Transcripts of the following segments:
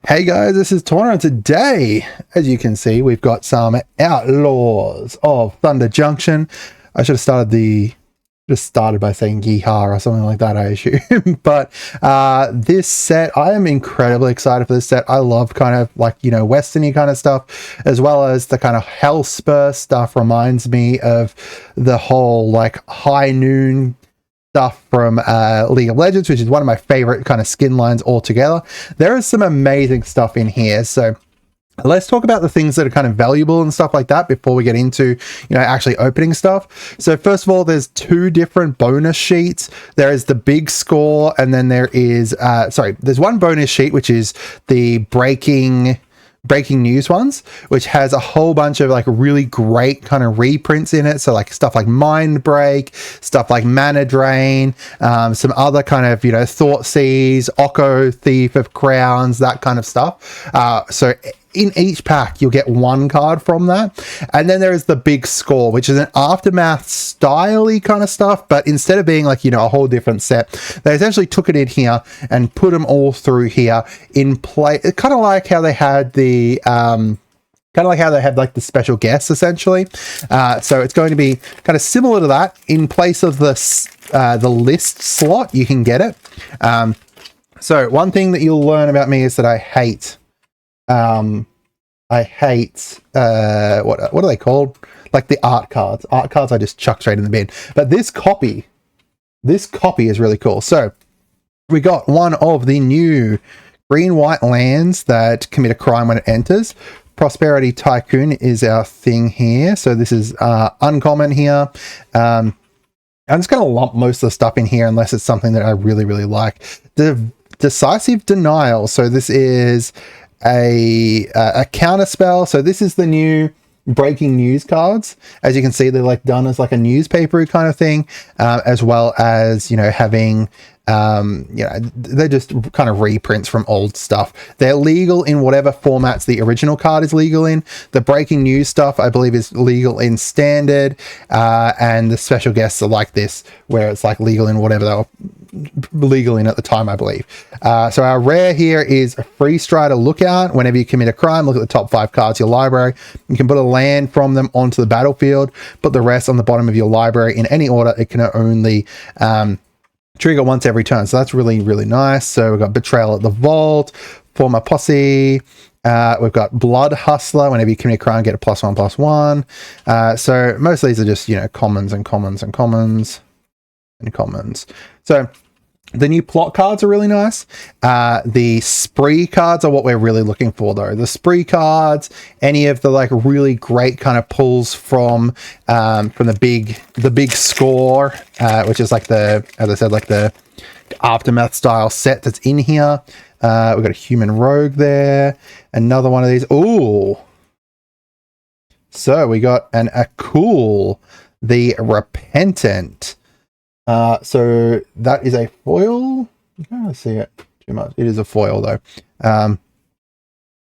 Hey guys, this is Tauna, and today, as you can see, we've got some Outlaws of Thunder Junction. I should have started by saying yeehaw or something like that, I assume. But this set, I am incredibly excited for this set. I love kind of like, Western-y kind of stuff, as well as the kind of Hellspur stuff reminds me of the whole like High Noon stuff from League of Legends, which is one of my favorite kind of skin lines altogether. There is some amazing stuff in here, so let's talk about the things that are kind of valuable and stuff like that before we get into actually opening stuff. So first of all, there's two different bonus sheets. There is the big score, and then there is there's one bonus sheet which is the breaking news ones, which has a whole bunch of like really great kind of reprints in it. So like stuff like Mind Break, stuff like Mana Drain, some other kind of Thoughtseize, Oko, Thief of Crowns, that kind of stuff. So in each pack you'll get one card from that, and then there is the big score, which is an Aftermath style-y kind of stuff, but instead of being like a whole different set, they essentially took it in here and put them all through here in play, kind of like how they had the like the special guests essentially. So it's going to be kind of similar to that. In place of the list slot, you can get it. So one thing that you'll learn about me is that I hate what are they called? Like the art cards. Art cards I just chuck straight in the bin. But this copy is really cool. So we got one of the new green-white lands that commit a crime when it enters. Prosperity Tycoon is our thing here. So this is uncommon here. I'm just going to lump most of the stuff in here unless it's something that I really, really like. The Decisive Denial. So this is a counter spell. So this is the new breaking news cards. As you can see, they're like done as like a newspaper kind of thing, as well as having they're just kind of reprints from old stuff. They're legal in whatever formats the original card is legal in. The breaking news stuff I believe is legal in standard, and the special guests are like this, where it's like legal in whatever they were legal in at the time, I believe. So our rare here is a Free Strider Lookout. Whenever you commit a crime, look at the top 5 cards of your library. You can put a land from them onto the battlefield, put the rest on the bottom of your library in any order. It can only trigger once every turn, so that's really, really nice. So we've got Betrayal at the Vault, Form a Posse. We've got Blood Hustler. Whenever you commit a crime, get a +1/+1. So most of these are just commons and commons and commons and commons. So the new plot cards are really nice. The spree cards are what we're really looking for, though. The spree cards, any of the like really great kind of pulls from the big score, which is like as I said, like the Aftermath style set that's in here. We've got a Human Rogue there. Another one of these. Ooh. So we got a cool, the Repentant. So that is a foil. You can't really see it too much. It is a foil though.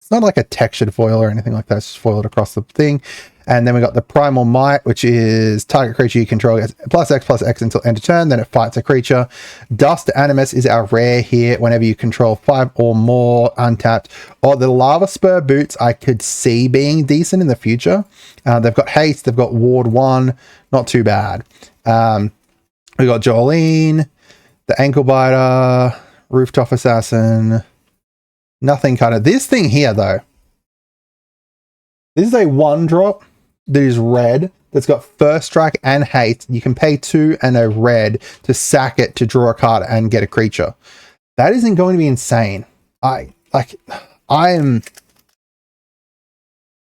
It's not like a textured foil or anything like that. It's just foiled across the thing. And then we got the Primal Might, which is target creature you control gets +X/+X until end of turn. Then it fights a creature. Dust Animus is our rare here. Whenever you control 5 or more untapped. Or the Lava Spur Boots I could see being decent in the future. They've got haste. They've got ward 1. Not too bad. We got Jolene, the Ankle Biter, Rooftop Assassin, nothing kind of. This thing here, though, this is a 1-drop that is red, that's got First Strike and Haste. You can pay 2 and a red to sack it to draw a card and get a creature. That isn't going to be insane. It's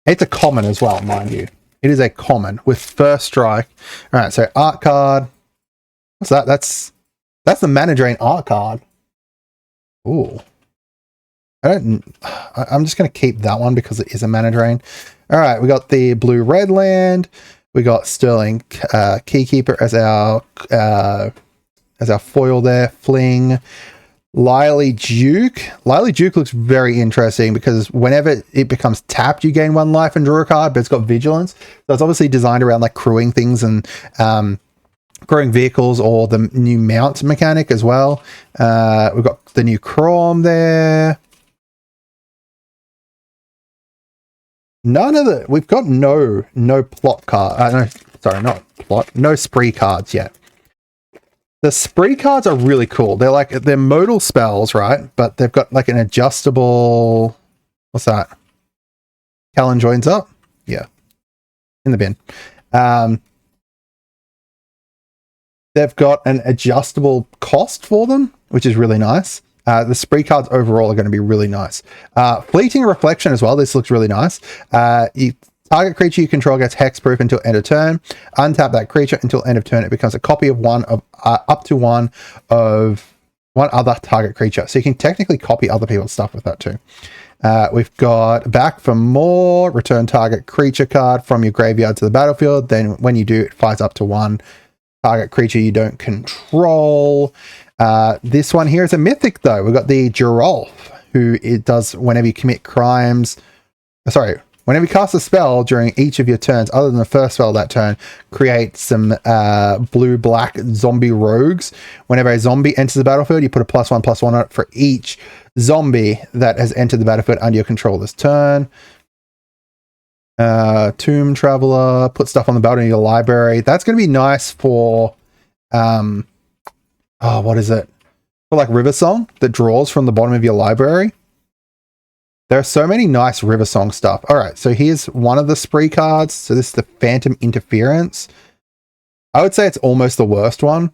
a common as well, mind you. It is a common with First Strike. All right, so art card. What's that? That's the Mana Drain art card. Ooh. I'm just going to keep that one because it is a Mana Drain. All right, we got the blue-red land. We got Sterling Keykeeper as our foil there. Fling. Lily Duke. Lily Duke looks very interesting because whenever it becomes tapped, you gain 1 life and draw a card, but it's got Vigilance. So it's obviously designed around like crewing things and growing vehicles, or the new mount mechanic as well. We've got the new Chrome there. none of the, we've got no plot card, no, sorry, not plot, no spree cards yet. The spree cards are really cool. They're modal spells, right? But they've got like an adjustable, what's that? Callan joins up? Yeah. In the bin. They've got an adjustable cost for them, which is really nice. The spree cards overall are going to be really nice. Fleeting Reflection as well. This looks really nice. Target creature you control gets hexproof until end of turn. Untap that creature until end of turn. It becomes a copy of up to one other target creature. So you can technically copy other people's stuff with that too. We've got Back for More. Return target creature card from your graveyard to the battlefield. Then when you do, it fires up to one target creature you don't control. This one here is a mythic though. We've got the Giralf, who it does whenever you commit crimes. Sorry. Whenever you cast a spell during each of your turns, other than the first spell that turn, create some blue-black zombie rogues. Whenever a zombie enters the battlefield, you put a +1/+1 on it for each zombie that has entered the battlefield under your control this turn. Tomb Traveler, put stuff on the battlefield in your library. That's going to be nice for, what is it? For like River Song that draws from the bottom of your library. There are so many nice River Song stuff. All right, so here's one of the spree cards. So this is the Phantom Interference. I would say it's almost the worst one.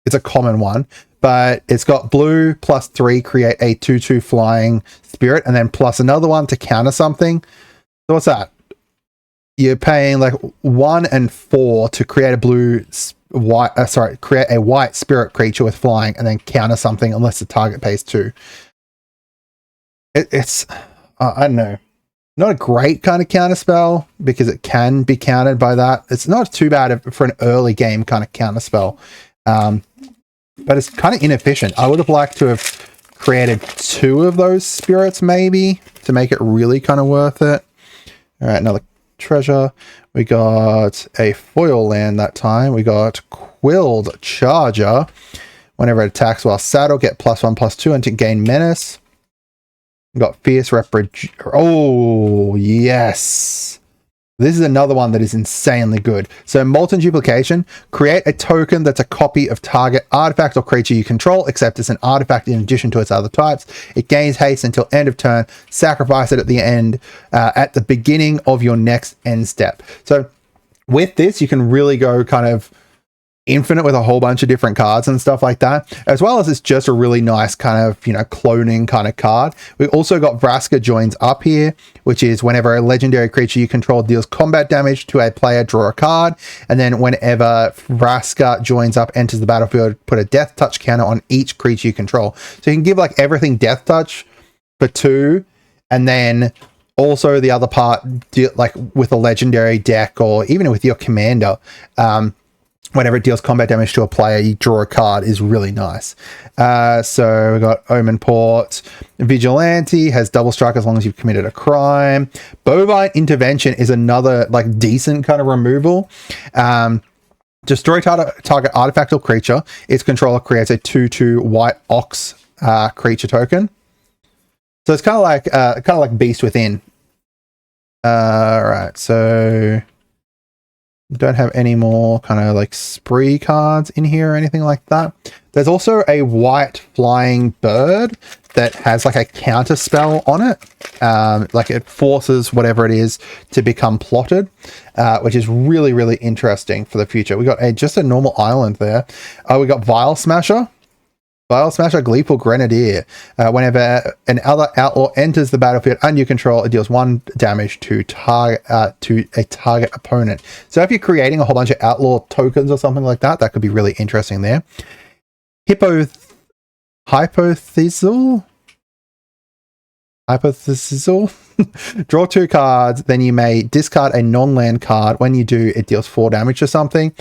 It's a common one, but it's got blue +3, create a 2/2 flying spirit, and then plus another one to counter something. So what's that? You're paying like 1 and 4 to create create a white spirit creature with flying, and then counter something unless the target pays 2. It's I don't know, not a great kind of counter spell because it can be countered by that. It's not too bad for an early game kind of counter spell, but it's kind of inefficient. I would have liked to have created 2 of those spirits maybe to make it really kind of worth it. All right, another treasure. We got a foil land that time. We got Quilled Charger. Whenever it attacks while saddled, get +1/+2 and to gain menace. We got Fierce Oh, yes. This is another one that is insanely good. So Molten Duplication, create a token that's a copy of target artifact or creature you control, except it's an artifact in addition to its other types. It gains haste until end of turn. Sacrifice it at the end, at the beginning of your next end step. So with this, you can really go kind of infinite with a whole bunch of different cards and stuff like that, as well as it's just a really nice kind of, cloning kind of card. We also got Vraska Joins Up here, which is whenever a legendary creature you control deals combat damage to a player, draw a card, and then whenever Vraska Joins Up enters the battlefield, put a death touch counter on each creature you control. So you can give like everything death touch for 2, and then also the other part, like with a legendary deck or even with your commander, whenever it deals combat damage to a player, you draw a card, is really nice. So we got Omen Port. Vigilante has double strike as long as you've committed a crime. Bovine Intervention is another like decent kind of removal. Destroy target artifact or creature. Its controller creates a 2/2 white ox creature token. So it's kind of like Beast Within. Right, so don't have any more kind of like spree cards in here or anything like that. There's also a white flying bird that has like a counter spell on it. Like it forces whatever it is to become plotted, which is really, really interesting for the future. We got just a normal island there. We got Vile Smasher. Vile Smasher, Gleeful Grenadier. Whenever an other outlaw enters the battlefield under your control, it deals 1 damage to a target opponent. So if you're creating a whole bunch of outlaw tokens or something like that, that could be really interesting there. Hypothesal. Draw 2 cards, then you may discard a non-land card. When you do, it deals 4 damage to something.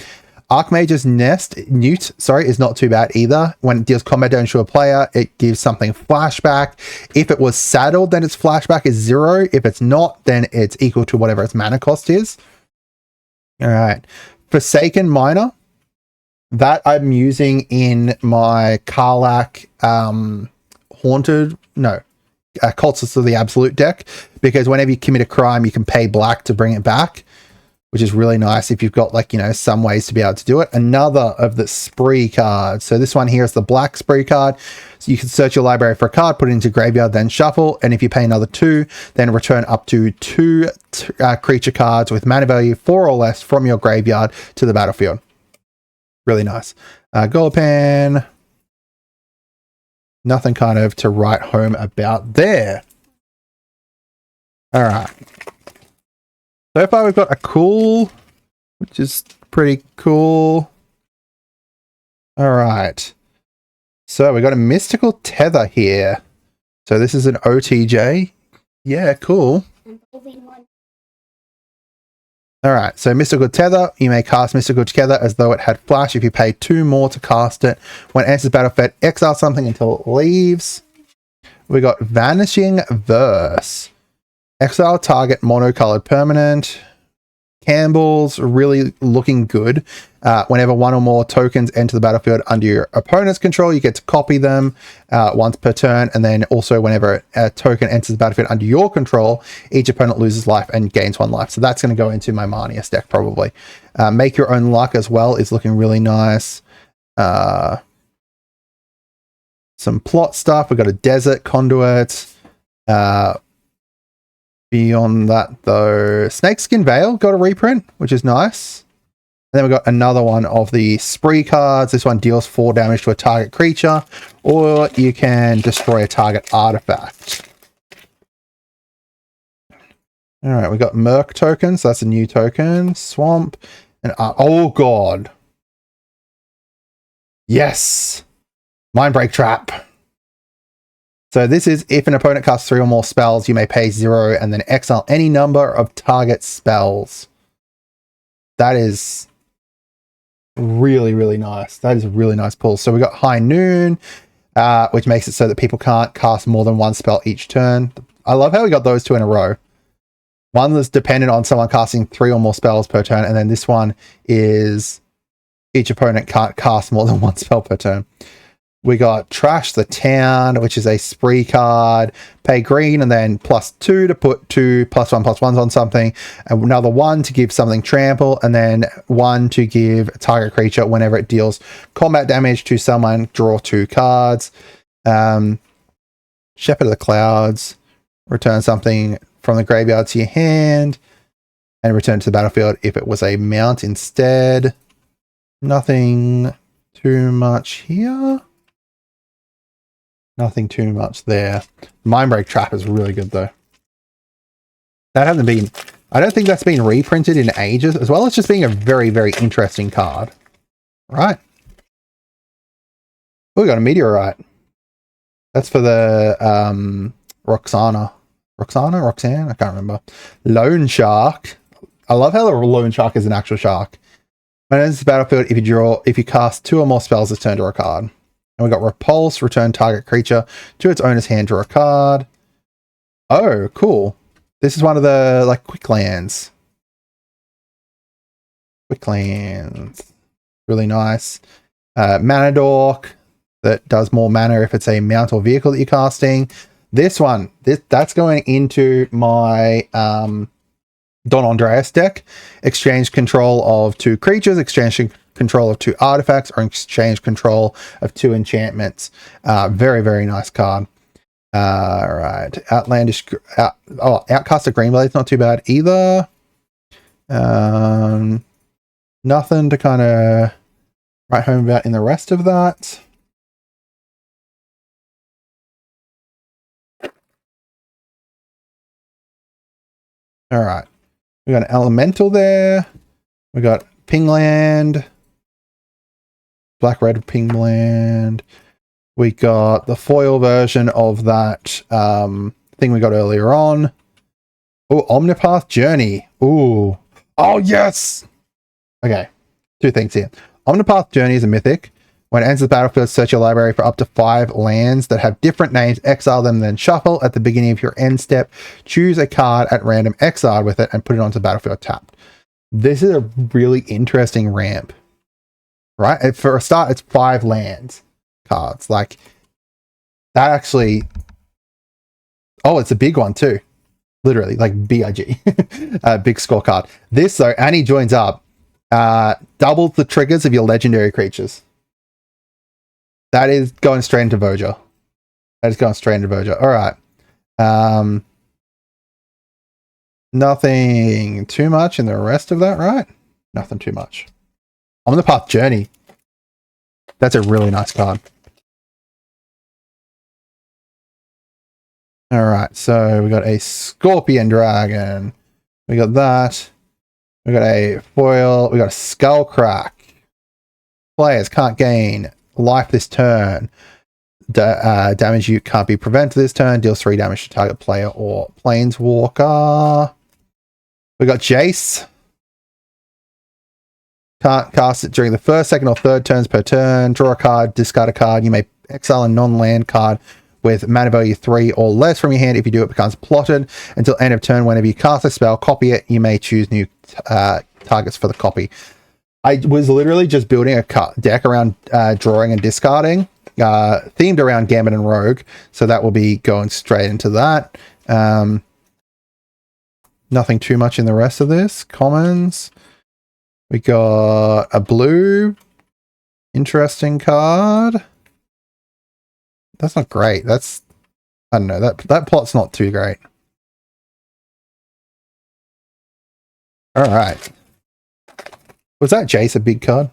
Archmage's Newt, is not too bad either. When it deals combat damage to a player, it gives something flashback. If it was saddled, then its flashback is 0. If it's not, then it's equal to whatever its mana cost is. All right. Forsaken Miner. That I'm using in my Karlach Cultists of the Absolute deck, because whenever you commit a crime, you can pay black to bring it back, which is really nice if you've got, like, you know, some ways to be able to do it. Another of the spree cards. So this one here is the black spree card. So you can search your library for a card, put it into graveyard, then shuffle. And if you pay another 2, then return up to 2 creature cards with mana value 4 or less from your graveyard to the battlefield. Really nice. Golopan. Nothing kind of to write home about there. All right. So far we've got a cool, which is pretty cool. All right. So we got a Mystical Tether here. So this is an OTJ. Yeah, cool. All right. So Mystical Tether, you may cast Mystical Tether as though it had flash if you pay 2 more to cast it. When it enters the battlefield, exile something until it leaves. We got Vanishing Verse. Exile target monocolored permanent. Campbell's really looking good. Whenever 1 or more tokens enter the battlefield under your opponent's control, you get to copy them once per turn. And then also whenever a token enters the battlefield under your control, each opponent loses life and gains 1 life. So that's going to go into my Marnius deck probably. Make Your Own Luck as well is looking really nice. Some plot stuff. We've got a Desert Conduit. Beyond that, though, Snakeskin Veil got a reprint, which is nice. And then we've got another one of the spree cards. This one deals 4 damage to a target creature, or you can destroy a target artifact. All right, we got Merc tokens. So that's a new token. Swamp. And oh, God. Yes. Mindbreak Trap. So this is if an opponent casts 3 or more spells, you may pay 0 and then exile any number of target spells. That is really, really nice. That is a really nice pull. So we got High Noon, which makes it so that people can't cast more than 1 spell each turn. I love how we got those 2 in a row. One that's dependent on someone casting 3 or more spells per turn, and then this one is each opponent can't cast more than 1 spell per turn. We got Trash the Town, which is a spree card. Pay green and then +2 to put 2 +1/+1s on something. And another 1 to give something trample. And then 1 to give a target creature whenever it deals combat damage to someone, draw 2 cards. Shepherd of the Clouds. Return something from the graveyard to your hand. And return to the battlefield if it was a mount instead. Nothing too much here. Nothing too much there. Mindbreak Trap is really good though. That hasn't been, I don't think that's been reprinted in ages, as well as just being a very, very interesting card. Right. Oh, we got a Meteorite. That's for the Roxanne? I can't remember. Loan Shark. I love how the Loan Shark is an actual shark. When it enters the battlefield, if you cast 2 or more spells this turn, draw a card. And we got Repulse, return target creature to its owner's hand, draw a card. Oh, cool. This is one of the, like, quick lands. Really nice. Mana Dork, that does more mana if it's a mount or vehicle that you're casting. This one, that's going into my Don Andreas deck. Exchange control of 2 creatures, exchange control of 2 artifacts, or exchange control of 2 enchantments. Very, very nice card. All right. Outlandish. Outcast of Greenblade's not too bad either. Nothing to kind of write home about in the rest of that. All right. We got an Elemental there. We got Pingland. Black-red Pingland. We got the foil version of that thing we got earlier on. Oh, Omnipath Journey. Ooh. Oh, yes! Okay. 2 things here. Omnipath Journey is a mythic. When it enters the battlefield, search your library for up to 5 lands that have different names, exile them, then shuffle. At the beginning of your end step, choose a card at random, exile with it, and put it onto the battlefield tapped. This is a really interesting ramp. Right? For a start, it's 5 lands cards. Like, that actually Oh, it's a big one too. Literally, like BIG. Big scorecard. This, though, Annie joins up. Doubles the triggers of your legendary creatures. That is going straight into Voja. That is going straight into Voja. All right. Nothing too much in the rest of that, right? Nothing too much. On the Path Journey. That's a really nice card. All right, so we got a Scorpion Dragon. We got that. We got a foil. We got a Skullcrack. Players can't gain life this turn. Damage you can't be prevented this turn. Deals 3 damage to target player or Planeswalker. We got Jace. Can't cast it during the first, second, or third turns per turn. Draw a card, discard a card. You may exile a non-land card with mana value 3 or less from your hand. If you do, it becomes plotted until end of turn. Whenever you cast a spell, copy it. You may choose new targets for the copy. I was literally just building a deck around drawing and discarding, themed around Gambit and Rogue. So that will be going straight into that. Nothing too much in the rest of this. Commons. We got a blue. Interesting card. That's not great. That's, I don't know, that plot's not too great. All right. Was that Jace a big card?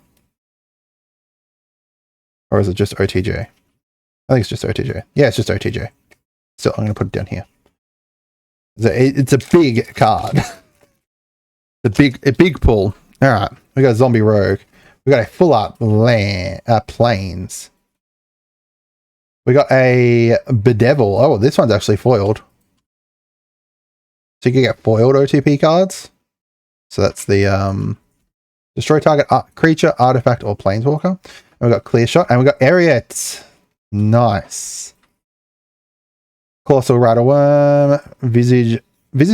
Or is it just OTJ? I think it's just OTJ. Yeah, it's just OTJ. So I'm going to put it down here. It's a big card. a big pull. All right. We got a Zombie Rogue. We got a full art Plains. We got a Bedevil. Oh, this one's actually foiled. So you can get foiled OTP cards. So that's the destroy target creature, artifact, or planeswalker. And we got Clear Shot, and we got Ariat. Nice. Colossal Rattleworm, Visage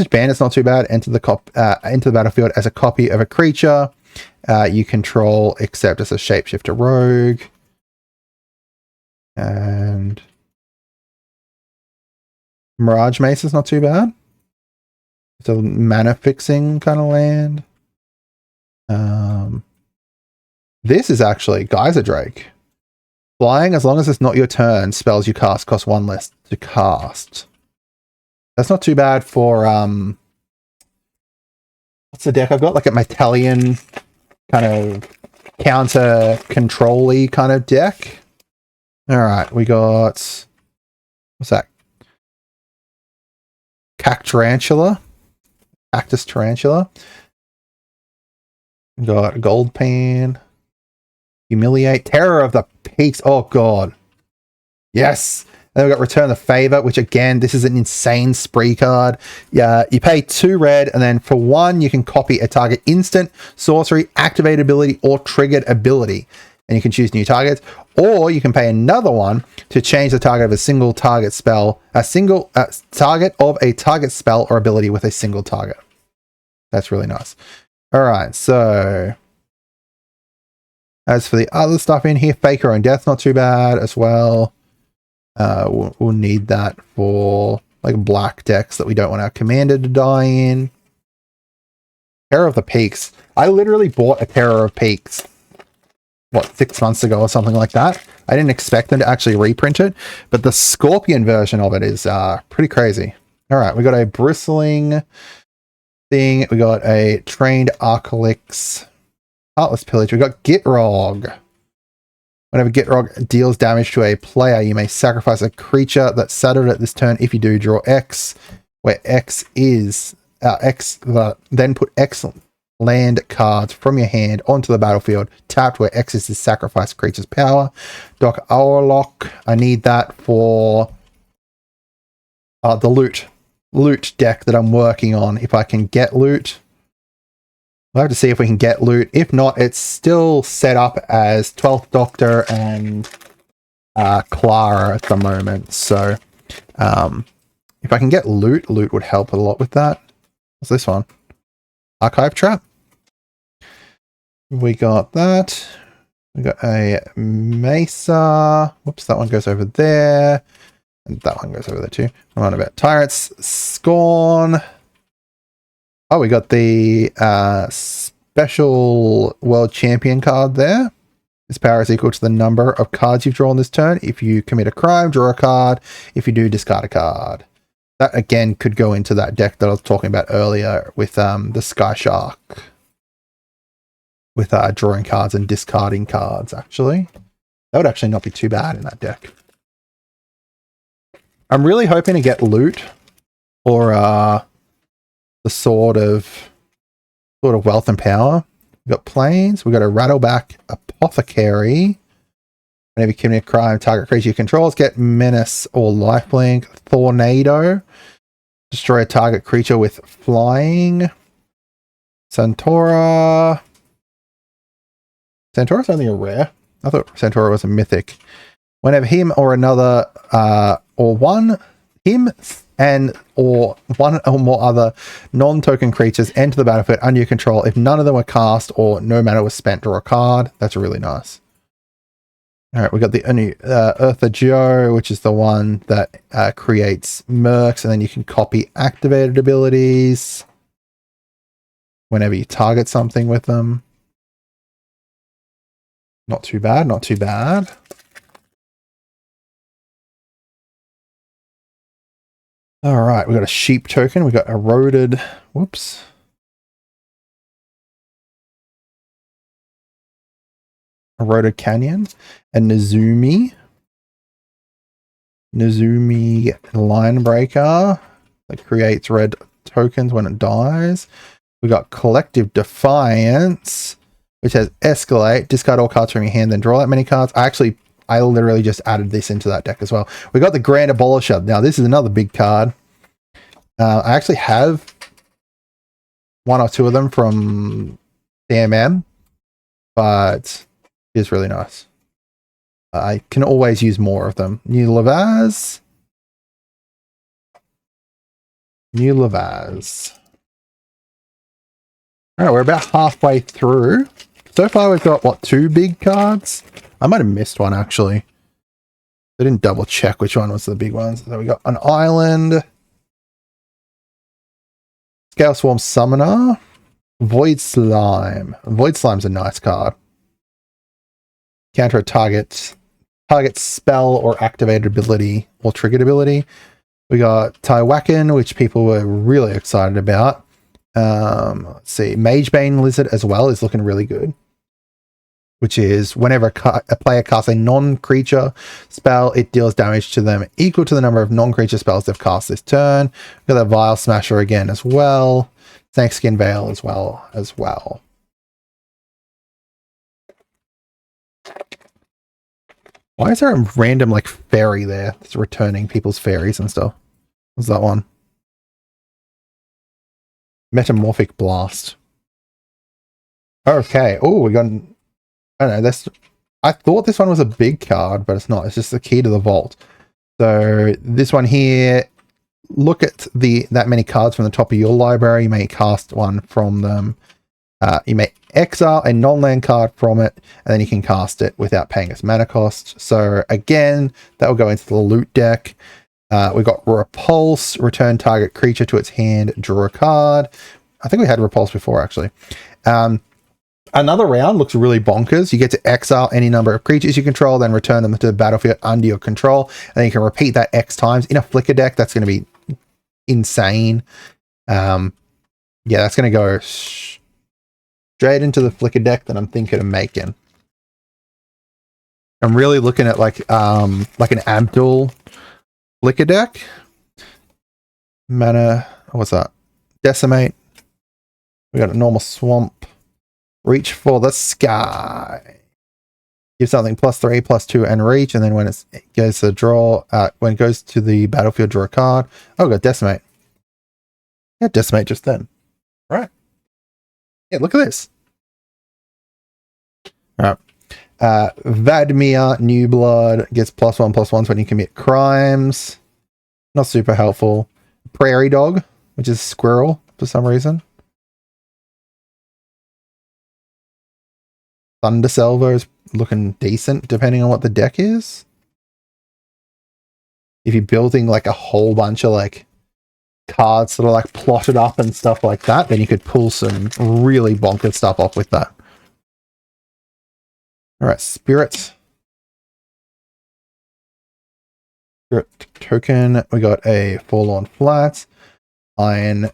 Bandit's not too bad. Enter the battlefield as a copy of a creature you control, except as a shapeshifter rogue. And Mirage Mace is not too bad. It's a mana fixing kind of land. This is actually Geyser Drake. Flying, as long as it's not your turn, spells you cast cost 1 less to cast. That's not too bad for what's the deck I've got? Like a Metalian kind of counter control-y kind of deck. Alright, we got, what's that? Cactus Tarantula. We got Gold Pan. Humiliate. Terror of the Peaks. Oh god. Yes. Then we've got Return the Favor, which again, this is an insane spree card. Yeah, you pay 2 red, and then for 1, you can copy a target instant, sorcery, activated ability, or triggered ability. And you can choose new targets. Or you can pay another 1 to change the target of a single target spell, target of a target spell or ability with a single target. That's really nice. Alright, so as for the other stuff in here, Fake Your Own Death, not too bad as well. We'll need that for like black decks that we don't want our commander to die in. Terror of the Peaks. I literally bought a Terror of Peaks, what, 6 months ago or something like that. I didn't expect them to actually reprint it, but the Scorpion version of it is pretty crazy. All right, we got a Bristling thing. We got a Trained Arcalix, Heartless Pillage. We got Gitrog. Whenever Gitrog deals damage to a player, you may sacrifice a creature that's saddled at this turn. If you do, draw X, where X is then put X land cards from your hand onto the battlefield, tapped, where X is the sacrifice creature's power. Doc Orlock, I need that for the loot deck that I'm working on. If I can get loot, we'll have to see if we can get loot. If not, it's still set up as 12th Doctor and Clara at the moment. So if I can get loot would help a lot with that. What's this one? Archive Trap. We got that. We got a Mesa. Whoops, that one goes over there. And that one goes over there too. I'm on about Tyrants. Scorn. Oh, we got the special world champion card there. This power is equal to the number of cards you've drawn this turn. If you commit a crime, draw a card. If you do, discard a card. That again could go into that deck that I was talking about earlier with the Sky Shark. With drawing cards and discarding cards, actually. That would actually not be too bad in that deck. I'm really hoping to get loot or the sort of wealth and power. We've got planes. We've got a Rattleback Apothecary. Whenever you commit a crime, target creature you controls get menace or lifelink. Tornado. Destroy a target creature with flying. Centaura. Centaura's only a rare. I thought Centaura was a mythic. Whenever him or another, or one, him and or one or more other non-token creatures enter the battlefield under your control. If none of them were cast or no mana was spent, draw a card. That's really nice. All right, we got the new Eartha Joe, which is the one that creates mercs, and then you can copy activated abilities whenever you target something with them. Not too bad, not too bad. All right, we got a sheep token. We got eroded. Whoops. Eroded Canyon and Nezumi. Nezumi Linebreaker that creates red tokens when it dies. We got Collective Defiance, which has Escalate. Discard all cards from your hand, then draw that many cards. I literally just added this into that deck as well. We got the Grand Abolisher. Now, this is another big card. I actually have one or two of them from DMM, but it's really nice. I can always use more of them. New Levaz. All right, we're about halfway through. So far, we've got, what, 2 big cards? I might have missed one, actually. I didn't double check which one was the big ones. So we got an Island. Scale Swarm Summoner. Void Slime. Void Slime's a nice card. Counter a target spell or activated ability or triggered ability. We got Taiwakan, which people were really excited about. Let's see. Magebane Lizard as well is looking really good. Which is whenever a player casts a non-creature spell, it deals damage to them equal to the number of non-creature spells they've cast this turn. We've got the Vile Smasher again as well. Snakeskin Veil as well. Why is there a random like fairy there that's returning people's fairies and stuff? What's that one? Metamorphic Blast. Okay. Oh, we got... I don't know, I thought this one was a big card, but it's not. It's just the key to the vault. So this one here, look at that many cards from the top of your library. You may cast one from them. You may exile a non-land card from it, and then you can cast it without paying its mana cost. So again, that will go into the loot deck. We got Repulse, return target creature to its hand, draw a card. I think we had Repulse before, actually. Another round looks really bonkers. You get to exile any number of creatures you control, then return them to the battlefield under your control, and then you can repeat that X times. In a flicker deck, that's going to be insane. Yeah, that's going to go straight into the flicker deck that I'm thinking of making. I'm really looking at like an Abdul flicker deck. Mana, what's that? Decimate. We got a normal swamp. Reach for the sky. Give something +3, +2, and reach, and then when it goes to draw, when it goes to the battlefield, draw a card. Oh, got Decimate. Yeah, Decimate just then. Right. Yeah, look at this. All right. Vadmir, New Blood, gets +1/+1s when you commit crimes. Not super helpful. Prairie Dog, which is squirrel for some reason. Thunder Salvo is looking decent, depending on what the deck is. if you're building like a whole bunch of like cards that are like plotted up and stuff like that, then you could pull some really bonkers stuff off with that. All right, spirits. Spirit token. We got a Forlorn Flats, Iron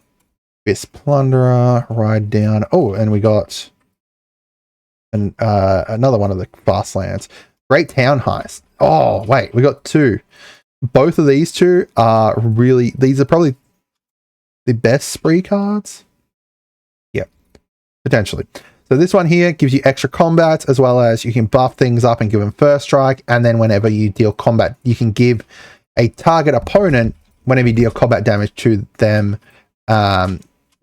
Fist Plunderer, Ride Down. Oh, and we got another one of the fast lands. Great Town Heist. Oh, wait, we got two. Both of these two are really, these are probably the best spree cards. Yep, potentially. So this one here gives you extra combats, as well as you can buff things up and give them first strike. And then whenever you deal combat, you can give a target opponent, whenever you deal combat damage to them,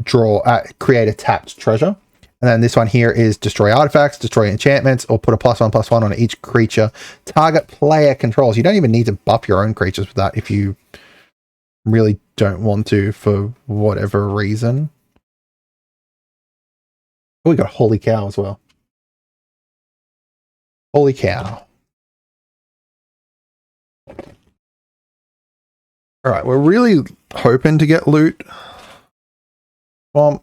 create a tapped treasure. And then this one here is destroy artifacts, destroy enchantments, or put a +1/+1 on each creature target player controls. You don't even need to buff your own creatures with that if you really don't want to for whatever reason. Oh, we got Holy Cow as well. Holy Cow. All right, we're really hoping to get loot. Swamp,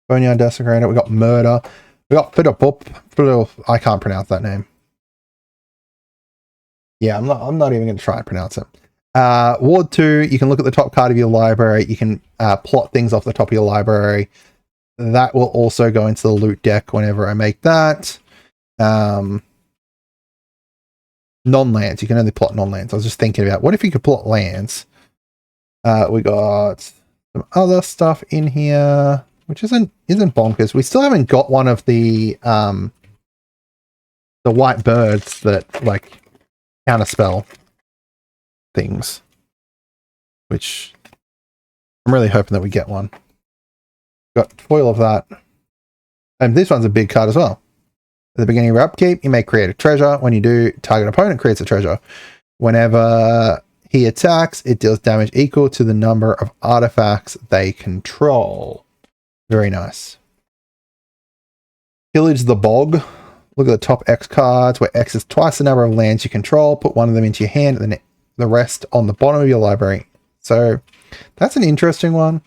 Boneyard Desecrator. We got Murder. We got Fiddle. I can't pronounce that name. Yeah, I'm not even going to try and pronounce it. Ward 2. You can look at the top card of your library. You can plot things off the top of your library. That will also go into the loot deck whenever I make that. Non-lands. You can only plot non-lands. I was just thinking about what if you could plot lands. We got some other stuff in here, which isn't bonkers. We still haven't got one of the white birds that like counterspell things, which I'm really hoping that we get one. Got foil of that. And this one's a big card as well. At the beginning of your upkeep, you may create a treasure. When you do, target opponent creates a treasure. Whenever he attacks, it deals damage equal to the number of artifacts they control. Very nice. Pillage the Bog. Look at the top X cards, where X is twice the number of lands you control. Put one of them into your hand, and then the rest on the bottom of your library. So that's an interesting one.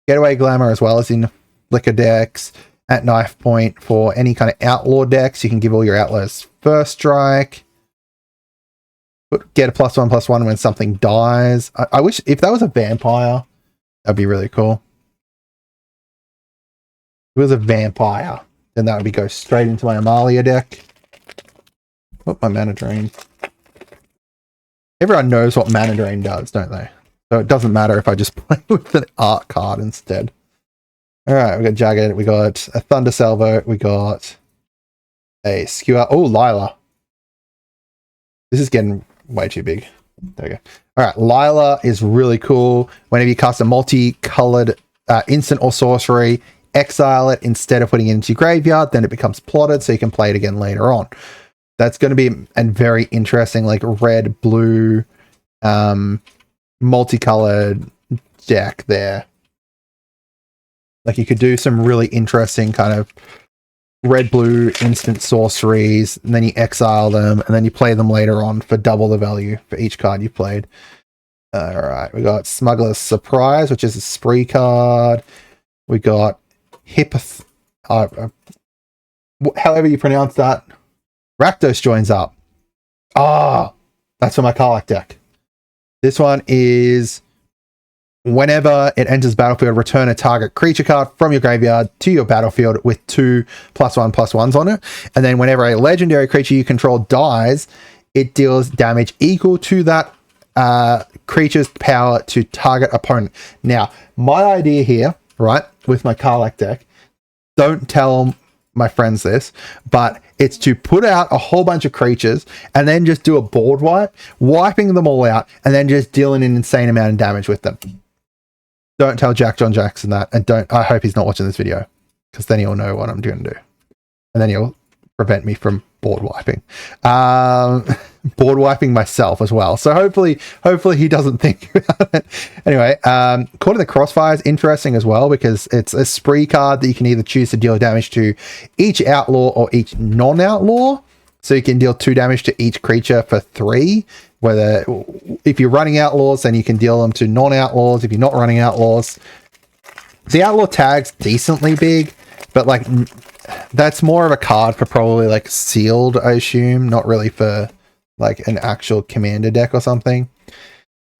Getaway Glamour as well as in Liquor decks. At Knife Point for any kind of Outlaw decks, you can give all your Outlaws first strike. Get a +1/+1 when something dies. I wish if that was a vampire, that'd be really cool. If it was a vampire, then that would go straight into my Amalia deck. Oh, my Mana Drain. Everyone knows what Mana Drain does, don't they? So it doesn't matter if I just play with an art card instead. Alright, we got Jagged, we got a Thunder Salvo, we got a Skewer. Oh, Lila. This is getting way too big. There we go. Alright, Lila is really cool. Whenever you cast a multicolored instant or sorcery, exile it instead of putting it into your graveyard, then it becomes plotted so you can play it again later on. That's going to be a very interesting, like red, blue, multicolored deck there. Like you could do some really interesting kind of red-blue instant sorceries, and then you exile them, and then you play them later on for double the value for each card you played. Alright, we got Smuggler's Surprise, which is a spree card. We got however you pronounce that. Rakdos joins up. That's for my Karlach deck. This one is whenever it enters battlefield, return a target creature card from your graveyard to your battlefield with 2 +1/+1s on it. And then whenever a legendary creature you control dies, it deals damage equal to that creature's power to target opponent. Now, my idea here, right, with my Karlach deck, don't tell my friends this, but it's to put out a whole bunch of creatures and then just do a board wipe, wiping them all out, and then just dealing an insane amount of damage with them. Don't tell Jack John Jackson that, and I hope he's not watching this video, because then he'll know what I'm going to do. And then he'll prevent me from board wiping. Board wiping myself as well. So hopefully he doesn't think about it. Anyway, Court of the Crossfire is interesting as well, because it's a spree card that you can either choose to deal damage to each outlaw or each non-outlaw. So you can deal 2 damage to each creature for 3. Whether if you're running Outlaws, then you can deal them to non-Outlaws. If you're not running Outlaws, the Outlaw tag's decently big, but like that's more of a card for probably like sealed, I assume, not really for like an actual commander deck or something.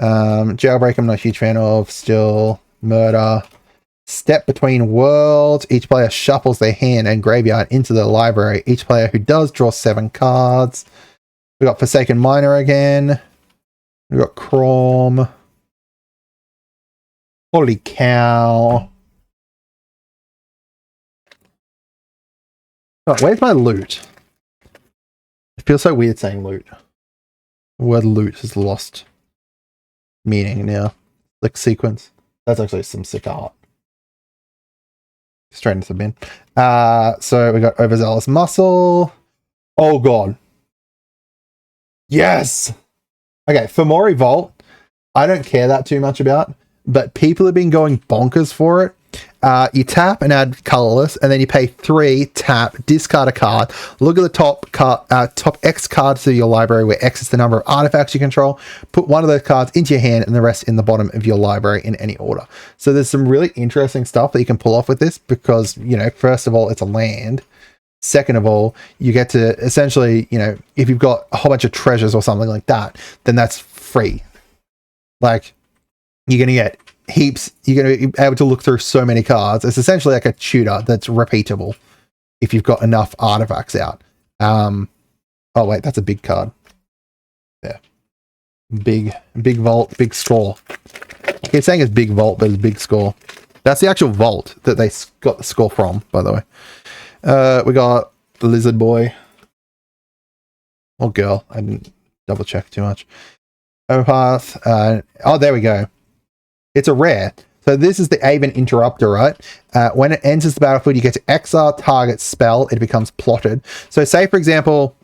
Jailbreak I'm not a huge fan of. Still, Murder. Step Between Worlds. Each player shuffles their hand and graveyard into the library. Each player who does draws 7 cards. We got Forsaken Miner again. We got Chrome. Holy cow. Oh, where's my loot? It feels so weird saying loot. The word loot has lost meaning now. Like sequence. That's actually some sick art. Straight into the bin. So we got Overzealous Muscle. Oh god. Yes! Okay, Fomori Vault, I don't care that too much about, but people have been going bonkers for it. You tap and add colorless, and then you pay 3, tap, discard a card. Look at the top X cards of your library, where X is the number of artifacts you control. Put one of those cards into your hand and the rest in the bottom of your library in any order. So there's some really interesting stuff that you can pull off with this because, you know, first of all, it's a land. Second of all, you get to essentially, you know, if you've got a whole bunch of treasures or something like that, then that's free. Like, you're going to get heaps, you're going to be able to look through so many cards. It's essentially like a tutor that's repeatable if you've got enough artifacts out. Oh wait, that's a big card. Yeah. Big vault, big score. I keep saying it's big vault, but it's big score. That's the actual vault that they got the score from, by the way. We got the Lizard Boy. Or girl. I didn't double check too much. Overpath. Oh, there we go. It's a rare. So this is the Aven Interrupter, right? When it enters the battlefield, you get to exile target spell. It becomes plotted. So say, for example...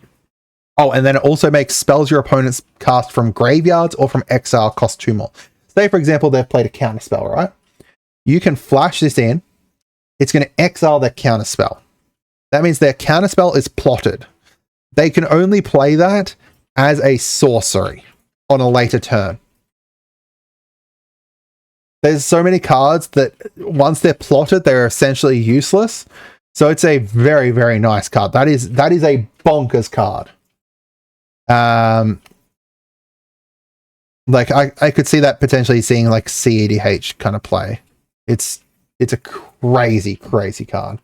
Oh, and then it also makes spells your opponents cast from graveyards or from exile cost 2 more. Say, for example, they've played a counter spell, right? You can flash this in. It's going to exile their counter spell. That means their counter spell is plotted. They can only play that as a sorcery on a later turn. There's so many cards that once they're plotted, they're essentially useless. So it's a very, very nice card. That is a bonkers card. Like I could see that potentially seeing like CEDH kind of play. It's a crazy, crazy card.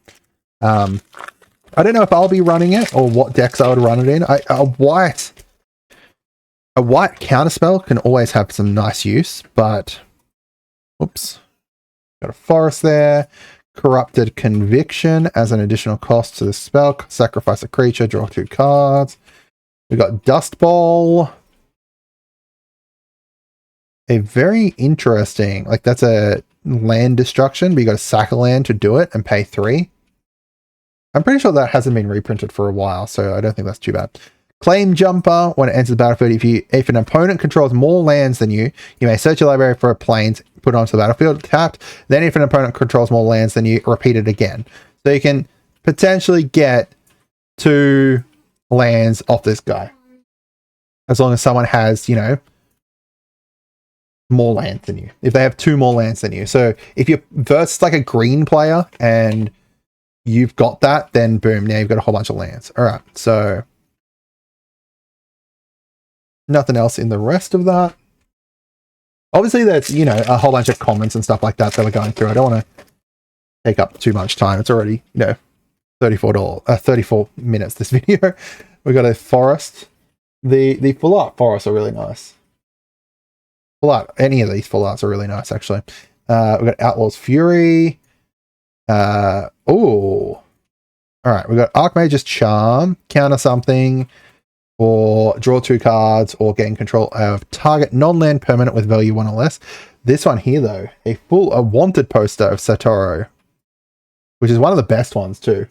I don't know if I'll be running it or what decks I would run it in. A white counterspell can always have some nice use, but oops. Got a forest there. Corrupted Conviction as an additional cost to the spell. Sacrifice a creature, draw 2 cards. We got Dust Bowl. A very interesting, like that's a land destruction, but you got to sack a land to do it and pay 3. I'm pretty sure that hasn't been reprinted for a while, so I don't think that's too bad. Claim Jumper. When it enters the battlefield, if an opponent controls more lands than you may search your library for a plains, put it onto the battlefield, tapped. Then if an opponent controls more lands than you, repeat it again. So you can potentially get 2 lands off this guy. As long as someone has, you know, more lands than you. If they have 2 more lands than you. So if you're versus like a green player and you've got that, then boom, now you've got a whole bunch of lands. All right, so nothing else in the rest of that. Obviously, there's, you know, a whole bunch of comments and stuff like that we're going through. I don't want to take up too much time. It's already, you know, 34 minutes, this video. We got a forest. The full art forests are really nice. Full art, any of these full arts are really nice, actually. We got Outlaws Fury. Oh. All right, we got Archmage's Charm, counter something, or draw 2 cards, or gain control of target non-land permanent with value 1 or less. This one here, though, a wanted poster of Satoru, which is one of the best ones too,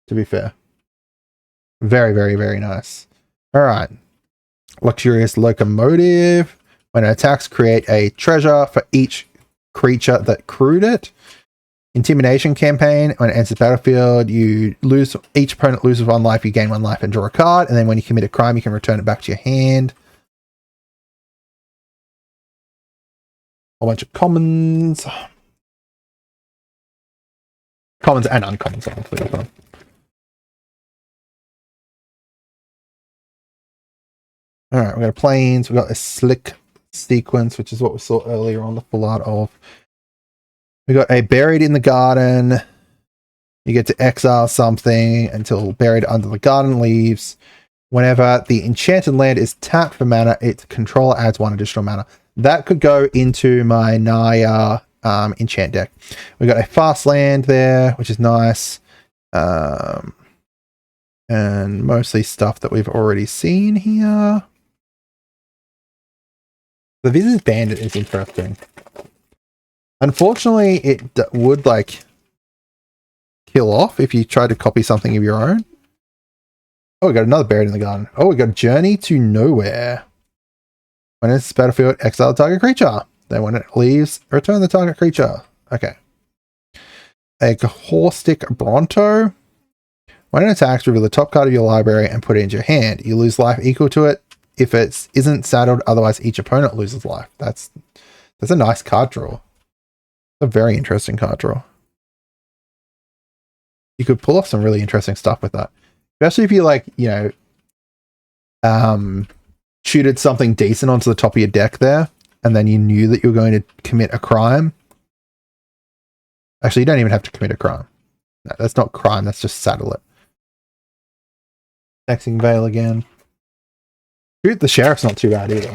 to be fair. Very, very, very nice. All right, Luxurious Locomotive. When it attacks, create a treasure for each creature that crewed it. Intimidation campaign. When it enters the battlefield, each opponent loses 1 life, you gain 1 life and draw a card. And then when you commit a crime, you can return it back to your hand. A bunch of commons. Commons and uncommons, obviously, as well. Alright, we've got a planes, we've got a slick sequence, which is what we saw earlier on the full art of. We got a buried in the garden. You get to exile something until buried under the garden leaves. Whenever the enchanted land is tapped for mana, its controller adds 1 additional mana. That could go into my Naya enchant deck. We got a fast land there, which is nice. And mostly stuff that we've already seen here. The Visitor's Bandit is interesting. Unfortunately, it would like kill off if you try to copy something of your own. Oh, we got another buried in the garden. Oh, we got Journey to Nowhere. When it's battlefield, exile the target creature. Then when it leaves, return the target creature. Okay. A Caustic Bronto. When it attacks, reveal the top card of your library and put it into your hand. You lose life equal to it if it isn't saddled, otherwise each opponent loses life. That's a nice card draw. A very interesting card draw. You could pull off some really interesting stuff with that. Especially if you like, you know, shooted something decent onto the top of your deck there, and then you knew that you were going to commit a crime. Actually, you don't even have to commit a crime. No, that's not crime, that's just saddle it. Taxing Veil again. Shoot the Sheriff's not too bad either.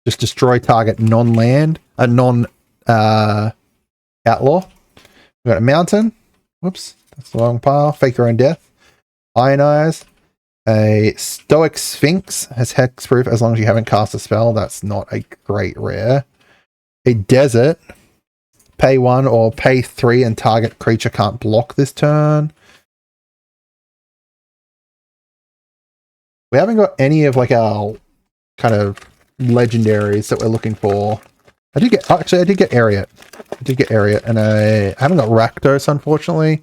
Just destroy target non-land, non-outlaw. We've got a mountain. Whoops, that's the wrong pile. Fake your own death. Ionize. A Stoic Sphinx has hexproof as long as you haven't cast a spell. That's not a great rare. A Desert. Pay 1 or pay 3 and target creature can't block this turn. We haven't got any of like our kind of legendaries that we're looking for. I did get Ariat. And I haven't got Rakdos, unfortunately.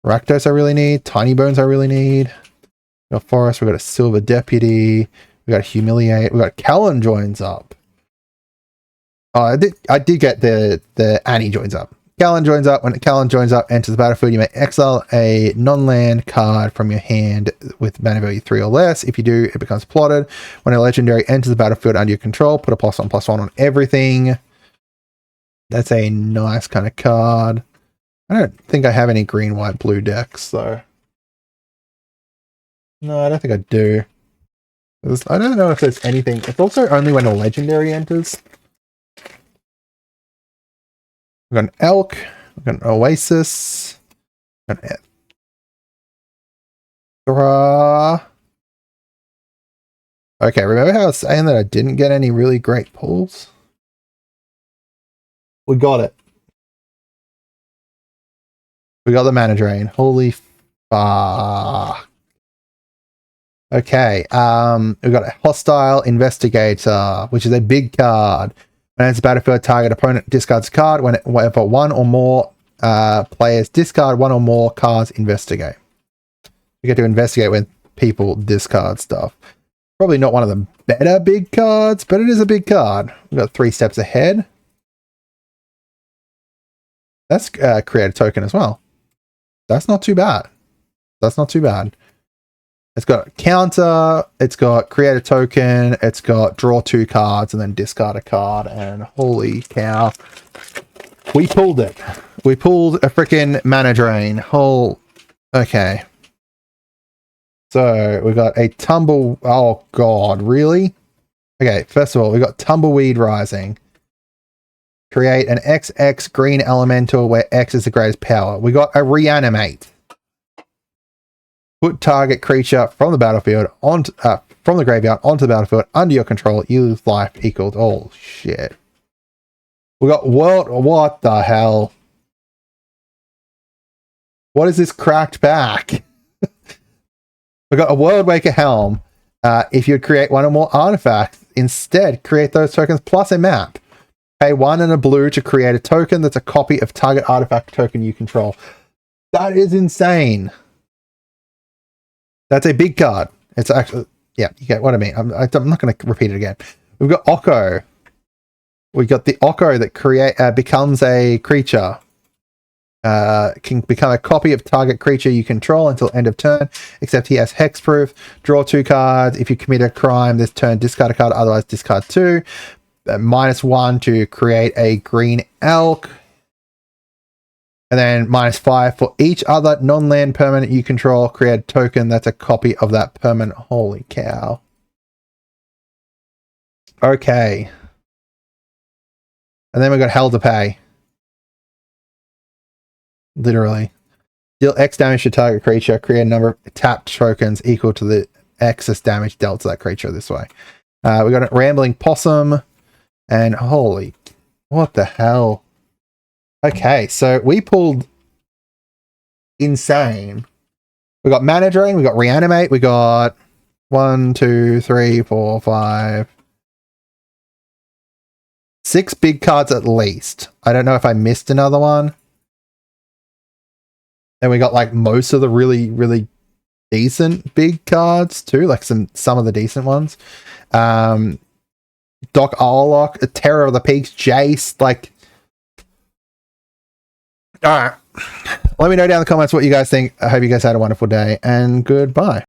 Rakdos I really need. Tiny Bones I really need. We got Forest, we got a Silver Deputy, we got Humiliate, we got Callan joins up. Oh, I did get the Annie joins up. Callan joins up. When Callan joins up, enters the battlefield, you may exile a non-land card from your hand with mana value 3 or less. If you do, it becomes plotted. When a legendary enters the battlefield under your control, put a +1/+1 on everything. That's a nice kind of card. I don't think I have any green, white, blue decks, so. No, I don't think I do. I don't know if there's anything. It's also only when a legendary enters. We've got an Elk. We've got an Oasis. We've got an Okay, remember how I was saying that I didn't get any really great pulls? We got it. We got the Mana Drain. Holy fuck. Okay, we've got a Hostile Investigator, which is a big card. When it's battlefield, target opponent discards a card. Whenever 1 or more players discard 1 or more cards, investigate. You get to investigate when people discard stuff. Probably not one of the better big cards, but it is a big card. We've got 3 steps ahead. That's create a token as well. That's not too bad. That's not too bad. It's got counter, it's got create a token, it's got draw 2 cards and then discard a card, and holy cow. We pulled it. We pulled a freaking Mana Drain. Okay. So we got a oh god, really? Okay, first of all, we got Tumbleweed Rising. Create an XX green elemental where X is the greatest power. We got a Reanimate. Put target creature from the battlefield from the graveyard onto the battlefield under your control. You lose life equals. Oh shit. We got world. What the hell? What is this cracked back? We got a World Waker Helm. If you'd create 1 or more artifacts, instead create those tokens plus a map. Pay 1 and a blue to create a token that's a copy of target artifact token you control. That is insane. That's a big card. It's actually, yeah, you get what I mean. I'm not going to repeat it again. We've got Oko. We got the Oko that becomes a creature. Can become a copy of target creature you control until end of turn, except he has hexproof. Draw 2 cards. If you commit a crime this turn, discard a card, otherwise discard 2. -1 to create a green elk. And then -5 for each other non-land permanent you control, create a token that's a copy of that permanent. Holy cow. Okay. And then we've got Hell to Pay. Literally. Deal X damage to target creature, create a number of tapped tokens equal to the excess damage dealt to that creature this way. We got a Rambling Possum. And holy, what the hell? Okay, so we pulled insane. We got Mana Drain, we got Reanimate, we got 1, 2, 3, 4, 5, 6 big cards at least. I don't know if I missed another one. And we got like most of the really, really decent big cards too, like some of the decent ones. Doc Orlok, Terror of the Peaks, Jace, like... Alright. Let me know down in the comments what you guys think. I hope you guys had a wonderful day, and goodbye.